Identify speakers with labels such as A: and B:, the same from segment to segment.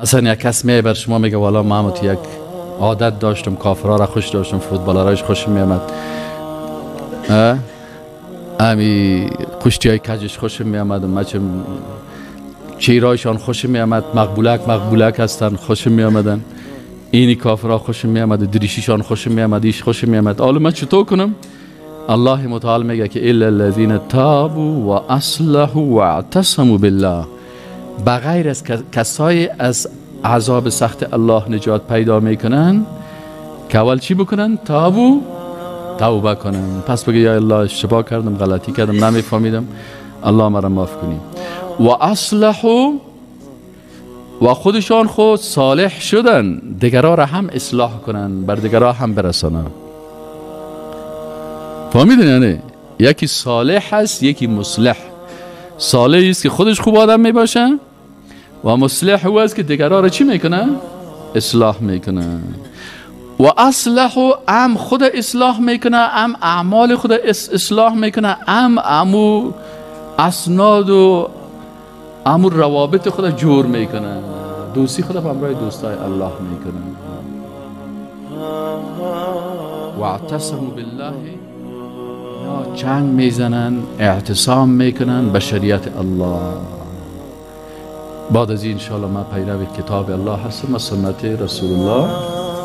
A: مثلا یک کس بر شما میگه والا محمود یک عادت داشتم، کافرها را خوش داشتم، فوتبالرایش خوش میامد، امی کشتی های کجش خوش میامد، مچم چیرایشان خوش میامد، مقبولک هستن خوش میامدن، اینی کافرها خوش میامد، دریشیشان خوش میامد، ایش خوش میامد. حالا من چطور کنم؟ الله متعال میگه که الا الذين تابوا و اصلحوا و اعتصموا بالله، بغیر از کسای از عذاب سخت الله نجات پیدا میکنن که اول چی بکنن؟ توبه کنن. پس بگه یا الله اشتباه کردم، غلطی کردم، نمیفهمیدم، الله مرا معاف کنی. و اصلحوا، و خودشان خود صالح شدن، دیگرها را هم اصلاح کنن، بر دیگرها هم برسانن. فهمیدین یعنی یکی صالح هست، یکی مصلح. صالح است که خودش خوب آدم میباشه و مصلح هو است که دیگرها را چی میکنه؟ اصلاح میکنه. و اصلحوا، ام خود اصلاح میکنه، ام اعمال خود اصلاح میکنه، امو اسناد و امو روابط خود جور میکنه، دوستی خود با همراه دوستای الله میکنه. و اعتصموا بالله، یا چنگ میزنن، اعتصام میکنن به شریعت الله. بعد از این انشاءالله من پیرو کتاب الله هستم و سنت رسول الله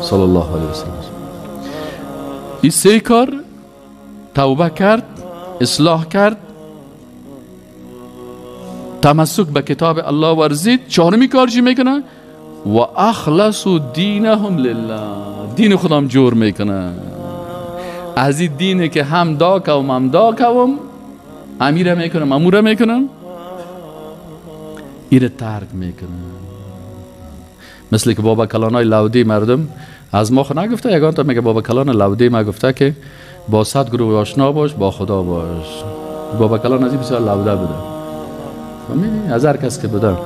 A: صلی الله علیه وسلم. این سه کار، توبه کرد، اصلاح کرد، تمسک به کتاب الله ورزید، چهارمی کار چی میکنه؟ و اخلصوا دینهم لله، دین خودم جور میکنه. از این دینه که هم دا کوم هم دا کوم، امیره میکنم اموره میکنم، ایره ترک میکنم. مثل که بابا کلانای لودی مردم از ما خود نگفته، یگان تا میگه بابا کلان لودی ما گفته که با 100 گروه آشنا باش، با خدا باش. بابا کلان از این بسیار لوده بوده، فهمیدی؟ از هر کس که بوده.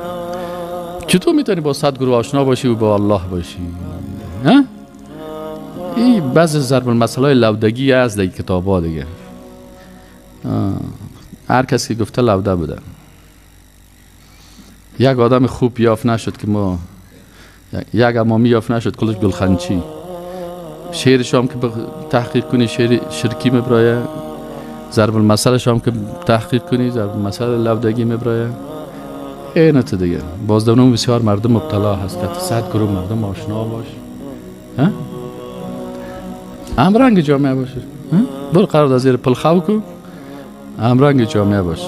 A: چطور میتونی با 100 گروه آشنا باشی و با الله باشی؟ ها؟ این بعض ضرب المثل لودگی هست در کتاب ها دیگه. هر کسی که گفته لوده بوده. یک آدم خوب یافت نشد که ما، یک امامی یافت نشد کلش گلخنچی. شعرش هم که تحقیق کنی شعر شرکی میبرایه، ضرب المثلش هم که تحقیق کنی ضرب المثل لودگی میبرایه. اینه دیگه. باز دونم بسیار مردم مبتلا هست که 100 گروه مردم آشنا باش. ها؟ همرنگ جامعه باشه. برو قرار از زیر پل خو کو، همرنگ جامعه باش.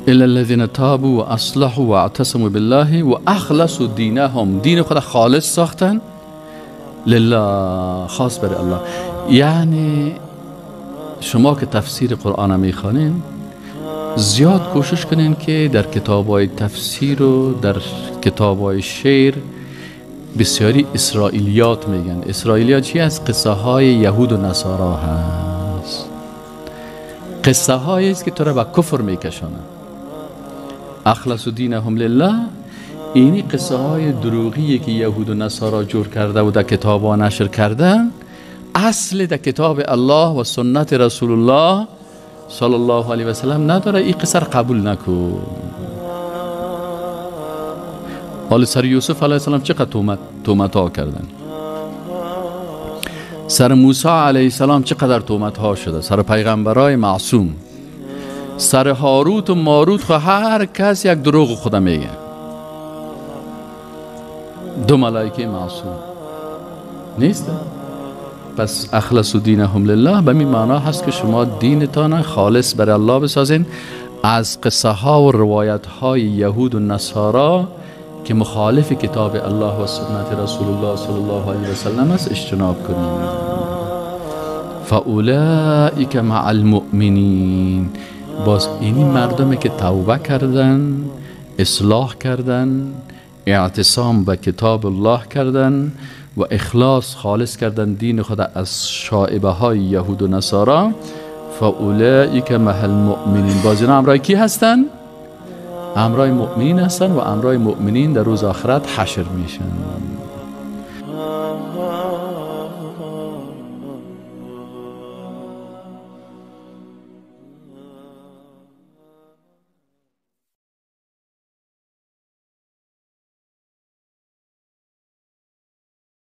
A: الا الذين تابوا و اصلحوا و اعتصموا بالله و اخلصوا دینهم، دین خود خالص ساختن لله، خاص برای الله. یعنی شما که تفسیر قرآن میخوانین، زیاد کوشش کنین که در کتاب‌های تفسیر و در کتاب‌های شعر بسیاری اسرائیلیات میگن. اسرائیلیات چی از قصه های یهود و نصارا هست، قصه هایی است که تو را به کفر میکشانه. اخلصوا دینهم لله، اینی قصه های دروغی که یهود و نصارا جور کرده و در کتاب ها نشر کردن، اصل در کتاب الله و سنت رسول الله صلی الله علیه و سلم نداره. این قصه را قبول نکن. حال سر یوسف علیه السلام چقدر تومت ها کردن، سر موسی علیه السلام چقدر تومت ها شده، سر پیغمبرای معصوم، سر هاروت و ماروت، خو هر کس یک دروغ خدا میگه. 2 ملائکه معصوم نیست. پس اخلصوا دینهم لله به این معنا هست که شما دینتان خالص برای الله بسازین، از قصه ها و روایت های یهود و نصارا که مخالف کتاب الله و سنت رسول الله صلی الله علیه و سلم است اجتناب کنید. فاولئک مع المؤمنین، باز اینی مردمی که توبه کردن، اصلاح کردن، اعتصام به کتاب الله کردن و اخلاص خالص کردن دین خود از شائبه های یهود و نصارا، فاولئک مع المؤمنین، باز اینا همراه کی هستن؟ همراه مؤمنین هستن و همراه مؤمنین در روز آخرت حشر میشن.